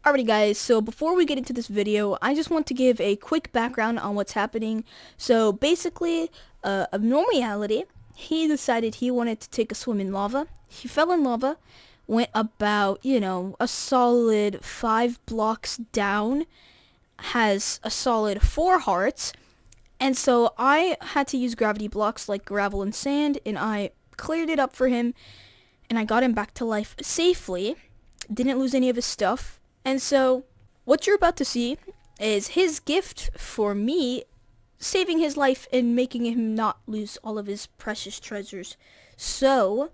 Alrighty guys, so before we get into this video, I just want to give a quick background on what's happening. So basically, Abnormality, he decided he wanted to take a swim in lava. He fell in lava, went about, a solid 5 blocks down, has a solid 4 hearts, and so I had to use gravity blocks like gravel and sand, and I cleared it up for him, and I got him back to life safely, didn't lose any of his stuff. And so, what you're about to see is his gift for me, saving his life and making him not lose all of his precious treasures. So,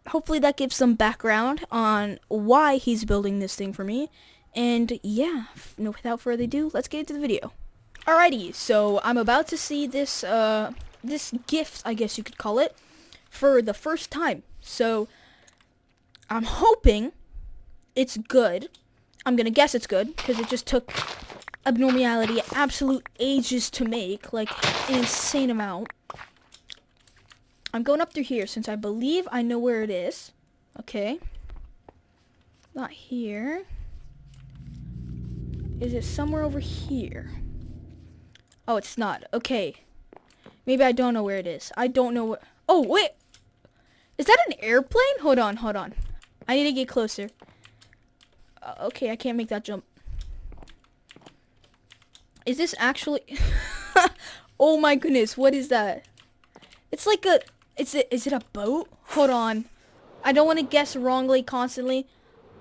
hopefully that gives some background on why he's building this thing for me. And yeah, without further ado, let's get into the video. Alrighty, so I'm about to see this, this gift, I guess you could call it, for the first time. So, I'm hoping it's good. I'm gonna guess it's good, because it just took Abnormality absolute ages to make, like an insane amount. I'm going up through here, since I believe I know where it is. Okay. Not here. Is it somewhere over here? Oh, it's not. Okay. Maybe I don't know where it is. I don't know where... Oh, wait! Is that an airplane? Hold on. I need to get closer. Okay, I can't make that jump. Is this actually... Oh my goodness, what is that? It's like a... Is it a boat? Hold on. I don't want to guess wrongly constantly.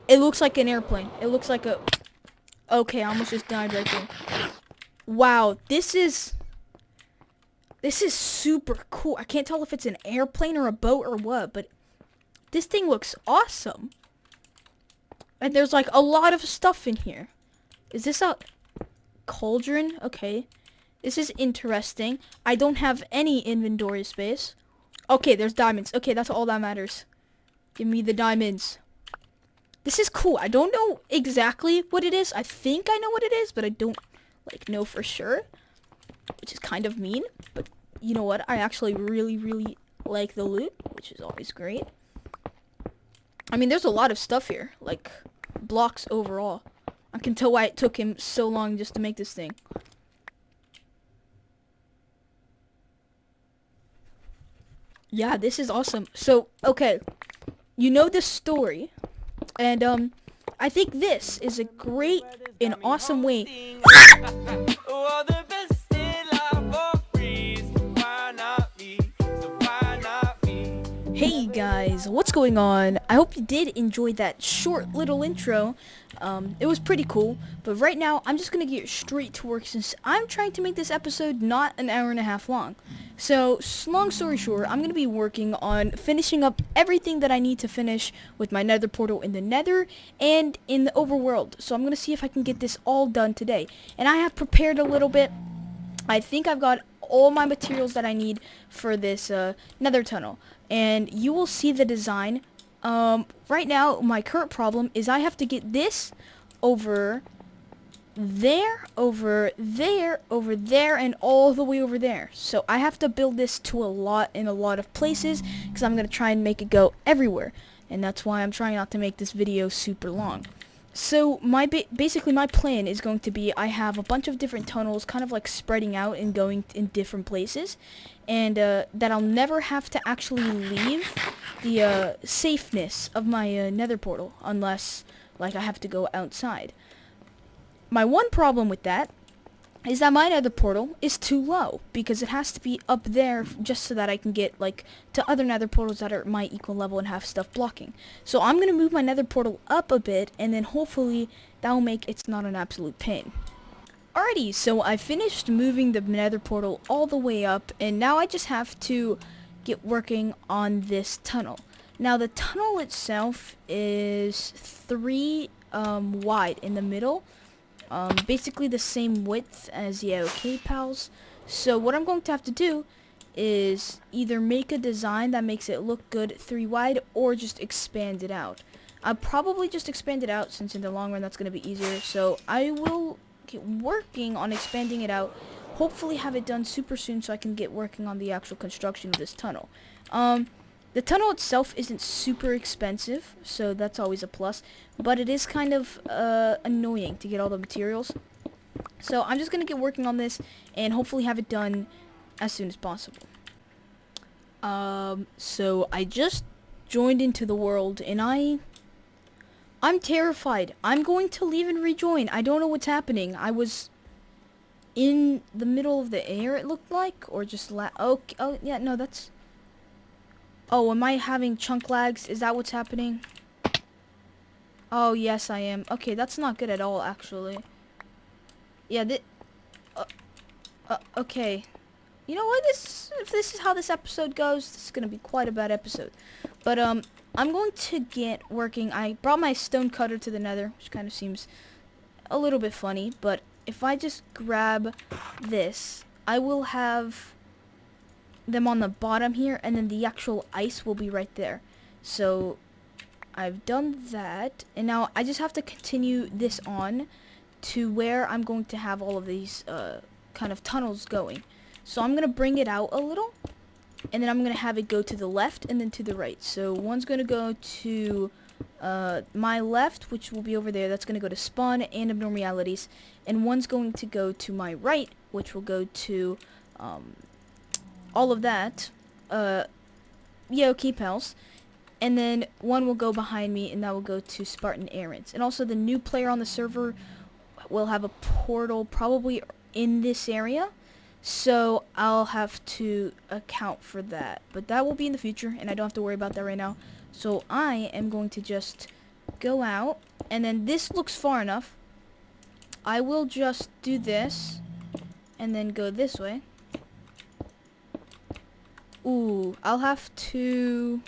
It looks like an airplane. It looks like a... Okay, I almost just died right there. Wow, this is super cool. I can't tell if it's an airplane or a boat or what, but this thing looks awesome. And there's like a lot of stuff in here. Is this a cauldron? Okay. This is interesting. I don't have any inventory space. Okay, there's diamonds. Okay, that's all that matters. Give me the diamonds. This is cool. I don't know exactly what it is. I think I know what it is, but I don't know for sure. Which is kind of mean. But you know what? I actually really like the loot, which is always great. I mean, there's a lot of stuff here. Like, blocks overall. I can tell why it took him so long just to make this thing. Yeah, this is awesome. So, okay. You know the story. And, I think this is a great and awesome way... Hey guys, what's going on? I hope you did enjoy that short little intro. It was pretty cool, but right now I'm just gonna get straight to work since I'm trying to make this episode not an hour and a half long. So, long story short, I'm gonna be working on finishing up everything that I need to finish with my nether portal in the nether and in the overworld. So I'm gonna see if I can get this all done today. And I have prepared a little bit. I think I've got all my materials that I need for this nether tunnel. And you will see the design. Right now, my current problem is I have to get this over there, over there, over there, and all the way over there. So I have to build this to in a lot of places, because I'm going to try and make it go everywhere. And that's why I'm trying not to make this video super long. So basically my plan is going to be I have a bunch of different tunnels kind of like spreading out and going in different places, and that I'll never have to actually leave the safeness of my nether portal unless like I have to go outside. My one problem with that is that my nether portal is too low, because it has to be up there just so that I can get like to other nether portals that are my equal level and have stuff blocking. So I'm gonna move my nether portal up a bit, and then hopefully that will make it's not an absolute pain. Alrighty, so I finished moving the nether portal all the way up, and now I just have to get working on this tunnel. Now the tunnel itself is 3 wide in the middle. Basically the same width as, yeah, okay, pals. So what I'm going to have to do is either make a design that makes it look good 3 wide, or just expand it out. I'll probably just expand it out, since in the long run that's going to be easier. So I will get working on expanding it out, hopefully have it done super soon so I can get working on the actual construction of this tunnel. The tunnel itself isn't super expensive, so that's always a plus. But it is kind of annoying to get all the materials. So I'm just going to get working on this and hopefully have it done as soon as possible. So I just joined into the world and I'm terrified. I'm going to leave and rejoin. I don't know what's happening. I was in the middle of the air, it looked like, or just oh yeah, no, that's... Oh, am I having chunk lags? Is that what's happening? Oh, yes, I am. Okay, that's not good at all, actually. Yeah, okay. You know what? If this is how this episode goes, this is gonna be quite a bad episode. But, I'm going to get working. I brought my stone cutter to the nether, which kind of seems a little bit funny. But if I just grab this, I will have them on the bottom here, and then the actual ice will be right there. So I've done that, and now I just have to continue this on to where I'm going to have all of these kind of tunnels going. So I'm gonna bring it out a little, and then I'm gonna have it go to the left and then to the right. So one's gonna go to my left, which will be over there. That's gonna go to spawn and abnormalities, and one's going to go to my right, which will go to all of that, key pals, and then one will go behind me, and that will go to Spartan errands. And also the new player on the server will have a portal probably in this area, so I'll have to account for that, but that will be in the future, and I don't have to worry about that right now. So I am going to just go out, and then this looks far enough. I will just do this, and then go this way. Ooh, I'll have to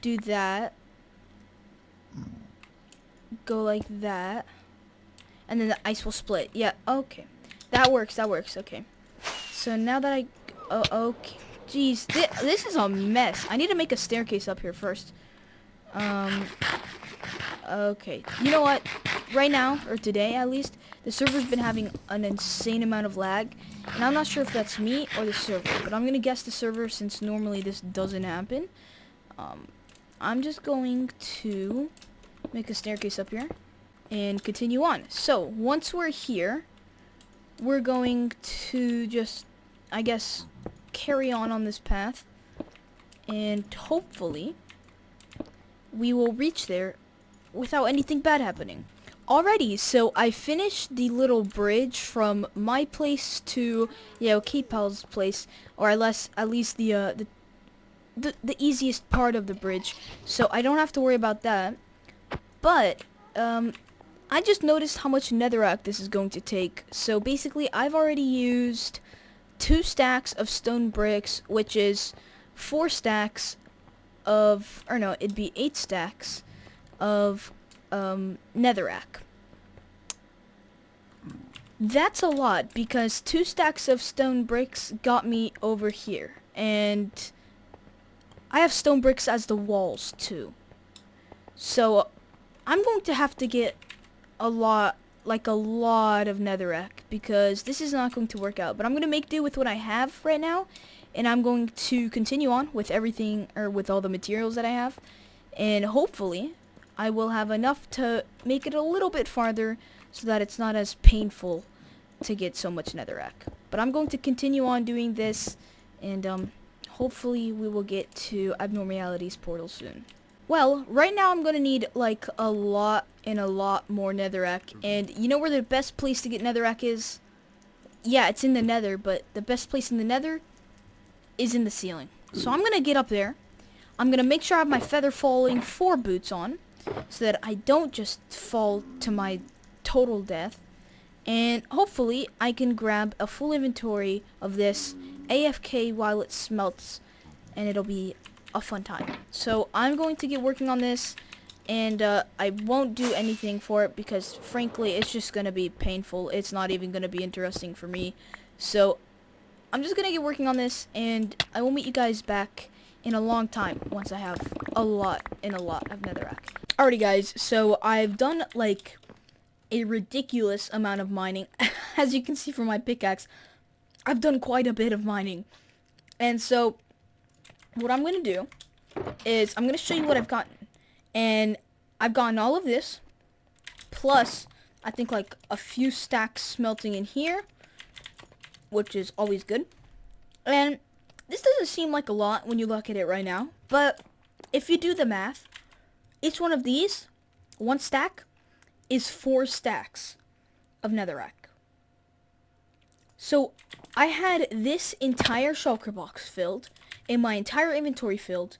do that. Go like that. And then the ice will split. Yeah, okay. That works, okay. So now that I... Oh, okay. Jeez, this is a mess. I need to make a staircase up here first. Okay. You know what? Right now, or today at least, the server's been having an insane amount of lag. And I'm not sure if that's me or the server, but I'm going to guess the server since normally this doesn't happen. I'm just going to make a staircase up here and continue on. So, once we're here, we're going to just, I guess, carry on this path. And hopefully, we will reach there without anything bad happening. Alrighty, so I finished the little bridge from my place to, K-Pal's place, or at least the easiest part of the bridge, so I don't have to worry about that. But I just noticed how much netherrack this is going to take. So basically, I've already used 2 stacks of stone bricks, which is 4 stacks of, or no, it'd be 8 stacks of netherrack. That's a lot, because 2 stacks of stone bricks got me over here, and I have stone bricks as the walls too. So I'm going to have to get a lot of netherrack, because this is not going to work out. But I'm going to make do with what I have right now, and I'm going to continue on with everything, or with all the materials that I have, and hopefully I will have enough to make it a little bit farther so that it's not as painful to get so much netherrack. But I'm going to continue on doing this, and hopefully we will get to Abnormalities portal soon. Well, right now I'm going to need like a lot more netherrack, and you know where the best place to get netherrack is? Yeah, it's in the nether, but the best place in the nether is in the ceiling. So I'm going to get up there. I'm going to make sure I have my feather falling 4 boots on, so that I don't just fall to my total death. And hopefully I can grab a full inventory of this AFK while it smelts, and it'll be a fun time. So I'm going to get working on this, and I won't do anything for it because frankly it's just going to be painful. It's not even going to be interesting for me. So I'm just going to get working on this, and I will meet you guys back in a long time once I have a lot of netherrack. Alrighty guys, so I've done like a ridiculous amount of mining. As you can see from my pickaxe, I've done quite a bit of mining. And so what I'm going to do is I'm going to show you what I've gotten. And I've gotten all of this, plus I think like a few stacks smelting in here, which is always good. And this doesn't seem like a lot when you look at it right now, but if you do the math, each one of these, one stack, is 4 stacks of netherrack. So I had this entire shulker box filled, and my entire inventory filled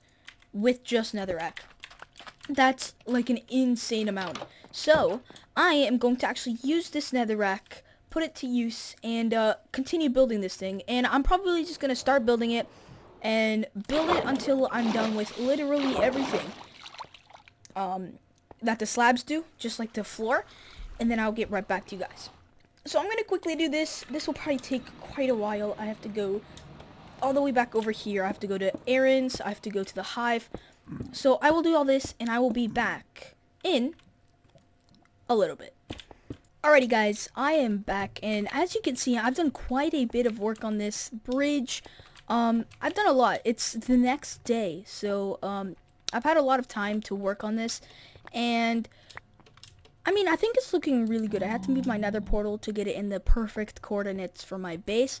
with just netherrack. That's like an insane amount. So I am going to actually use this netherrack, put it to use, and continue building this thing. And I'm probably just going to start building it and build it until I'm done with literally everything that the slabs do, just like the floor. And then I'll get right back to you guys. So I'm going to quickly do this. This will probably take quite a while. I have to go all the way back over here. I have to go to errands. I have to go to the hive. So I will do all this, and I will be back in a little bit. Alrighty guys, I am back, and as you can see, I've done quite a bit of work on this bridge. I've done a lot. It's the next day, so I've had a lot of time to work on this, and I mean, I think it's looking really good. I had to move my nether portal to get it in the perfect coordinates for my base.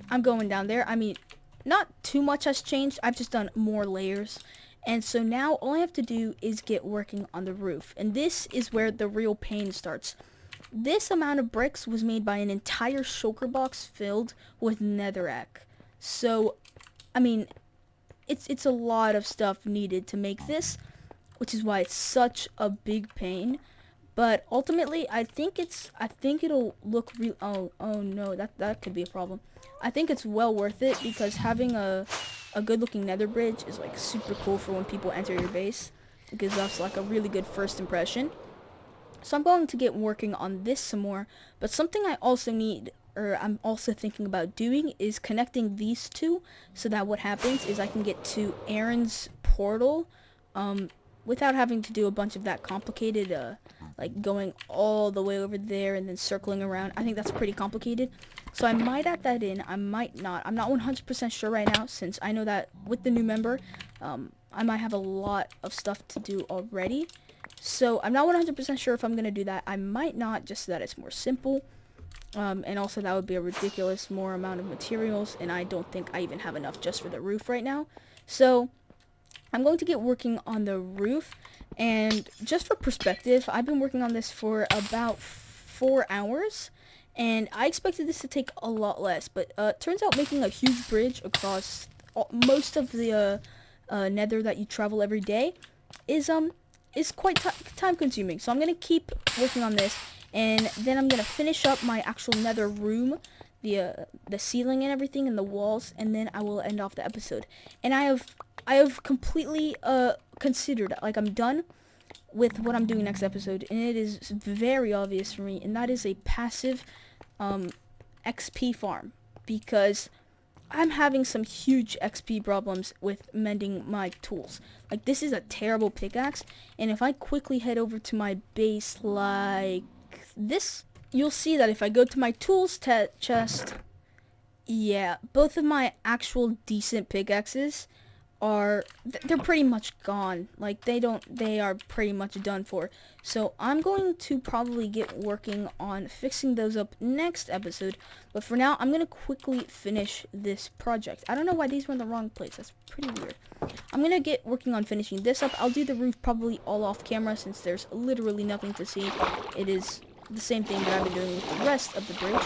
I'm going down there. I mean, not too much has changed. I've just done more layers. And so now all I have to do is get working on the roof. And this is where the real pain starts. This amount of bricks was made by an entire shulker box filled with netherrack. So, I mean, it's a lot of stuff needed to make this, which is why it's such a big pain. But ultimately, I think it'll look real. Oh no, that could be a problem. I think it's well worth it because having a good looking nether bridge is like super cool for when people enter your base. It gives us like a really good first impression. So I'm going to get working on this some more. But something I also need, or I'm also thinking about doing, is connecting these two so that what happens is I can get to Aaron's portal without having to do a bunch of that complicated like going all the way over there and then circling around. I think that's pretty complicated. So I might add that in. I might not. I'm not 100% sure right now, since I know that with the new member, I might have a lot of stuff to do already. So I'm not 100% sure if I'm going to do that. I might not, just so that it's more simple. And also that would be a ridiculous more amount of materials, and I don't think I even have enough just for the roof right now. So I'm going to get working on the roof. And just for perspective, I've been working on this for about 4 hours. And I expected this to take a lot less, but turns out making a huge bridge across most of the nether that you travel every day is quite time consuming. So I'm gonna keep working on this, and then I'm gonna finish up my actual nether room, the ceiling and everything, and the walls, and then I will end off the episode. And I have completely considered, like, I'm done with what I'm doing next episode, and it is very obvious for me, and that is a passive XP farm, because I'm having some huge XP problems with mending my tools. Like, this is a terrible pickaxe, and if I quickly head over to my base like this, you'll see that if I go to my tools chest, yeah, both of my actual decent pickaxes they're pretty much gone. Like, they are pretty much done for. So I'm going to probably get working on fixing those up next episode. But for now, I'm going to quickly finish this project. I don't know why these were in the wrong place. That's pretty weird. I'm going to get working on finishing this up. I'll do the roof probably all off camera, since there's literally nothing to see. It is the same thing that I've been doing with the rest of the bridge.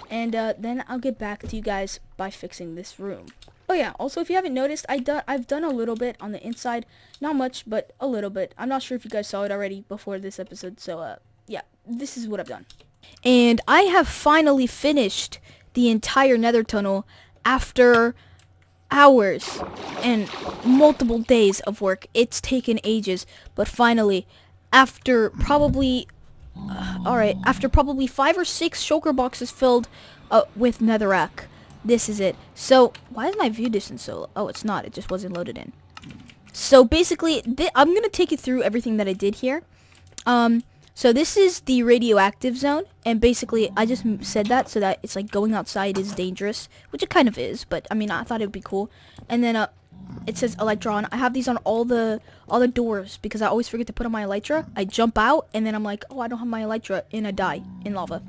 And then I'll get back to you guys by fixing this room. Oh yeah, also if you haven't noticed, I've done a little bit on the inside. Not much, but a little bit. I'm not sure if you guys saw it already before this episode, so yeah, this is what I've done. And I have finally finished the entire nether tunnel after hours and multiple days of work. It's taken ages, but finally, after probably after probably 5 or 6 shulker boxes filled with netherrack, this is it. So why is my view distance so low? Oh, it's not. It just wasn't loaded in. So basically, I'm going to take you through everything that I did here. So this is the radioactive zone, and basically I just said that so that it's like going outside is dangerous, which it kind of is, but I mean, I thought it would be cool. And then it says elytra on. I have these on all the doors because I always forget to put on my elytra. I jump out and then I'm like, oh, I don't have my elytra, and I die in lava.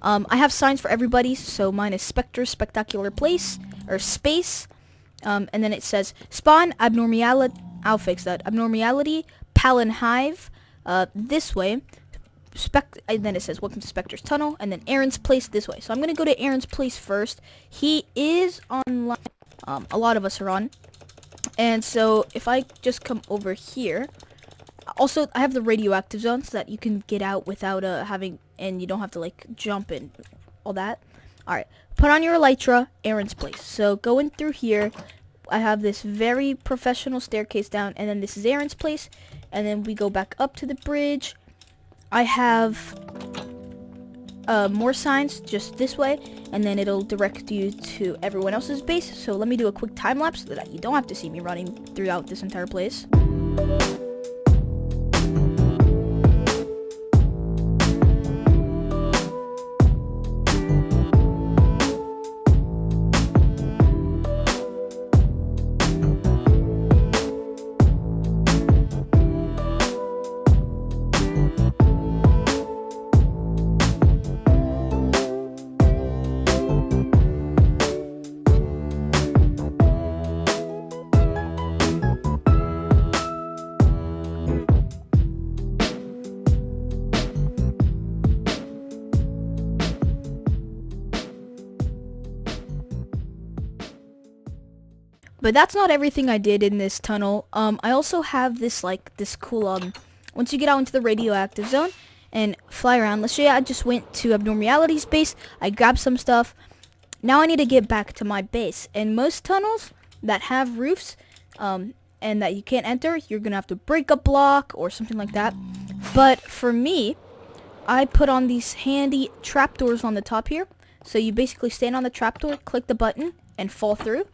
I have signs for everybody, so mine is Spectuur, spectacular place, or space. And then it says spawn abnormality. I'll fix that. Abnormality, Palin Hive, this way. And then it says welcome to Spectuur's tunnel, and then Aaron's place this way. So I'm gonna go to Aaron's place first. He is online. A lot of us are on. And so if I just come over here, also I have the radioactive zone so that you can get out without having, and you don't have to like jump and all that. All right, put on your elytra, Aaron's place. So going through here, I have this very professional staircase down, and then this is Aaron's place, and then we go back up to the bridge. I have more signs just this way, and then it'll direct you to everyone else's base. So let me do a quick time lapse so that you don't have to see me running throughout this entire place. But that's not everything I did in this tunnel. I also have this cool once you get out into the radioactive zone and fly around. Let's say I just went to Abnormality's base. I grabbed some stuff. Now I need to get back to my base. And most tunnels that have roofs and that you can't enter, you're gonna have to break a block or something like that. But for me, I put on these handy trapdoors on the top here. So you basically stand on the trapdoor, click the button, and fall through.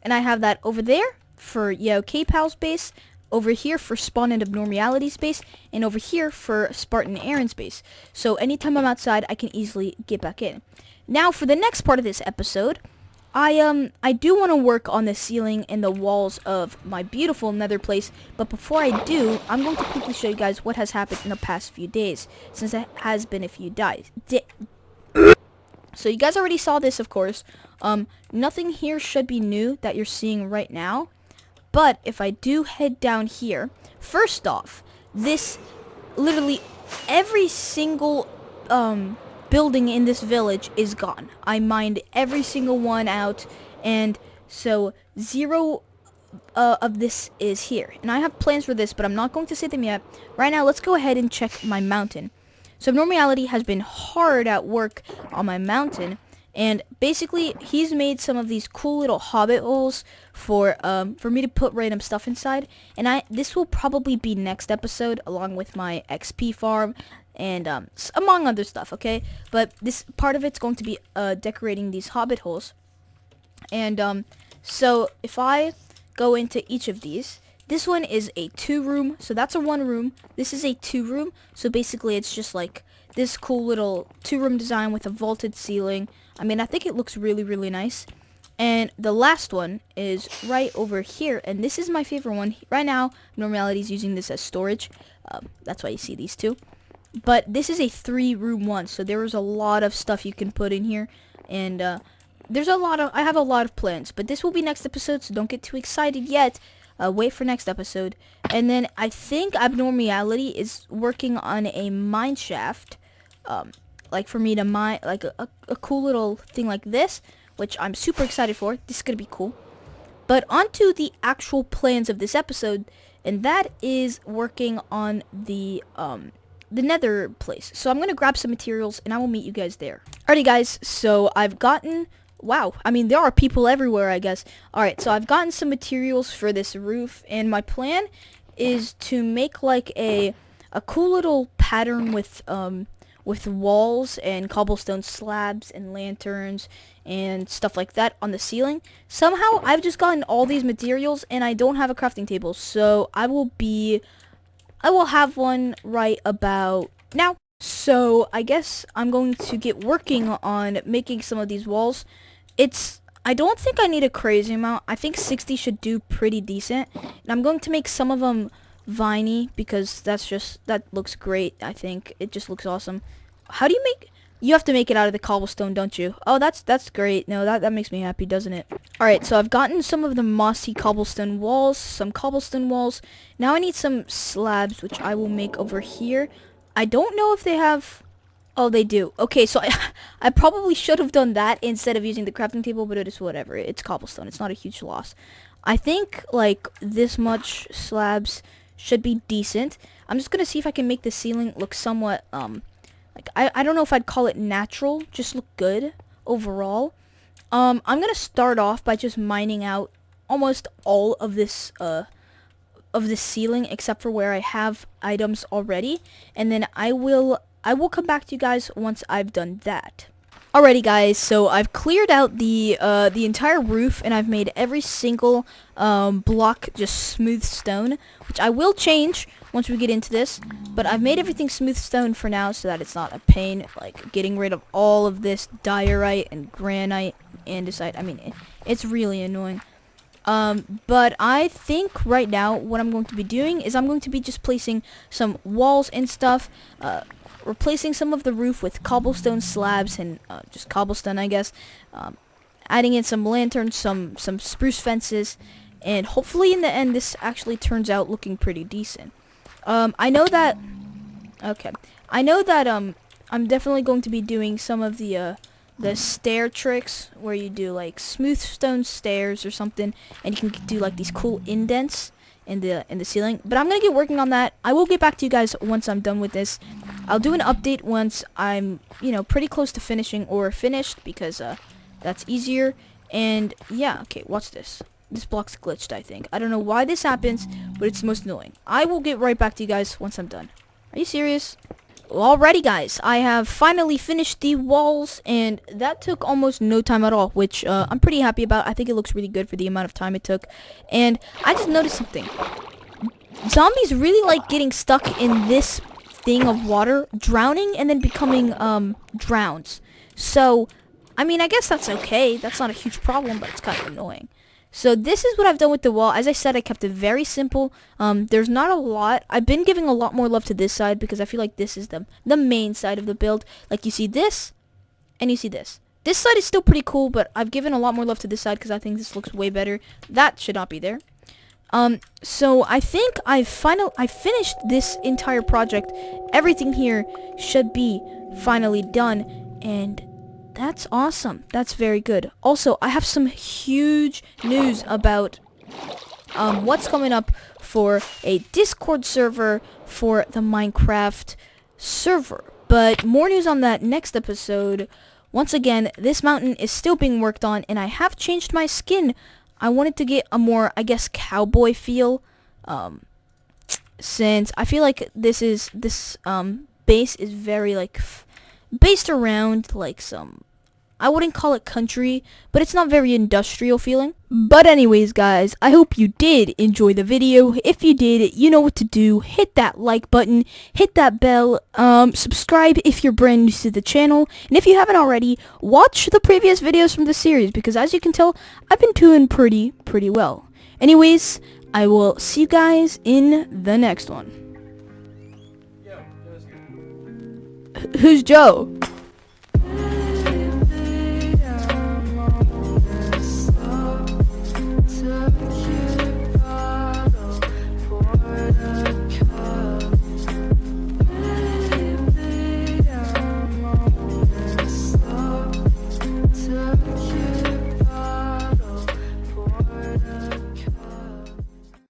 And I have that over there for K-Pal's base, over here for Spawn and Abnormality's base, and over here for Spartan Aaron's base. So anytime I'm outside, I can easily get back in. Now for the next part of this episode, I do want to work on the ceiling and the walls of my beautiful nether place. But before I do, I'm going to quickly show you guys what has happened in the past few days, since it has been a few days. So you guys already saw this, of course. Nothing here should be new that you're seeing right now. But if I do head down here, first off, this literally every single building in this village is gone. I mined every single one out, and so zero of this is here. And I have plans for this, but I'm not going to say them yet. Right now, let's go ahead and check my mountain. So Abnormality has been hard at work on my mountain, and basically he's made some of these cool little hobbit holes for me to put random stuff inside. And this will probably be next episode along with my XP farm and among other stuff, okay? But this part of it's going to be decorating these hobbit holes. And so if I go into each of these, this one is a 2-room, so that's a 1-room. This is a 2-room, so basically it's just like this cool little 2-room design with a vaulted ceiling. I mean, I think it looks really, really nice. And the last one is right over here, and this is my favorite one. Right now, Normality's using this as storage. That's why you see these two. But this is a 3-room one, so there is a lot of stuff you can put in here. And I have a lot of plans, but this will be next episode, so don't get too excited yet. Wait for next episode. And then I think Abnormality is working on a mine shaft, like for me to mine, like a cool little thing like this, which I'm super excited for. This is gonna be cool. But onto the actual plans of this episode, and that is working on the nether place. So I'm gonna grab some materials and I will meet you guys there. Alrighty guys, so I've gotten, wow, I mean there are people everywhere, I guess. Alright, so I've gotten some materials for this roof, and my plan is to make like a cool little pattern with walls and cobblestone slabs and lanterns and stuff like that on the ceiling. Somehow I've just gotten all these materials and I don't have a crafting table, so I will have one right about now. So I guess I'm going to get working on making some of these walls. I don't think I need a crazy amount. I think 60 should do pretty decent. And I'm going to make some of them viney because that looks great. I think it just looks awesome. How do you make? You have to make it out of the cobblestone, don't you? Oh, that's great. No, that makes me happy, doesn't it? All right, so I've gotten some of the mossy cobblestone walls, some cobblestone walls. Now I need some slabs, which I will make over here. I don't know if they have. Oh, they do. Okay, so I probably should have done that instead of using the crafting table, but it is whatever. It's cobblestone. It's not a huge loss. I think like this much slabs should be decent. I'm just gonna see if I can make the ceiling look somewhat like I don't know if I'd call it natural, just look good overall. I'm gonna start off by just mining out almost all of this ceiling except for where I have items already, and then I will come back to you guys once I've done that. Alrighty guys, so I've cleared out the entire roof and I've made every single block just smooth stone, which I will change once we get into this, but I've made everything smooth stone for now so that it's not a pain, like getting rid of all of this diorite and granite, andesite. I mean, it's really annoying. But I think right now what I'm going to be doing is I'm going to be just placing some walls and stuff, replacing some of the roof with cobblestone slabs and just cobblestone, I guess. Adding in some lanterns, some spruce fences, and hopefully in the end this actually turns out looking pretty decent. I know that I'm definitely going to be doing some of the stair tricks where you do like smooth stone stairs or something, and you can do like these cool indents in the ceiling. But I'm gonna get working on that. I will get back to you guys once I'm done with this. I'll do an update once I'm pretty close to finishing or finished, because that's easier. And yeah, okay, watch this. This block's glitched, I think. I don't know why this happens, but it's the most annoying. I will get right back to you guys once I'm done. Are you serious? Alrighty guys, I have finally finished the walls, and that took almost no time at all, which I'm pretty happy about. I think it looks really good for the amount of time it took. And I just noticed something. Zombies really like getting stuck in this thing of water, drowning, and then becoming drowns. So, I mean, I guess that's okay. That's not a huge problem, but it's kind of annoying. So this is what I've done with the wall. As I said, I kept it very simple. There's not a lot. I've been giving a lot more love to this side because I feel like this is the main side of the build. Like you see this, and you see this. This side is still pretty cool, but I've given a lot more love to this side because I think this looks way better. That should not be there. So I think I finished this entire project. Everything here should be finally done, and that's awesome. That's very good. Also, I have some huge news about what's coming up for a Discord server for the Minecraft server. But more news on that next episode. Once again, this mountain is still being worked on, and I have changed my skin. I wanted to get a more, I guess, cowboy feel, since I feel like this base is very like based around like some, I wouldn't call it country, but it's not very industrial feeling. But anyways guys, I hope you did enjoy the video. If you did, you know what to do. Hit that like button, hit that bell, subscribe if you're brand new to the channel, and if you haven't already, watch the previous videos from the series, because as you can tell, I've been doing pretty well. Anyways, I will see you guys in the next one. Who's Joe?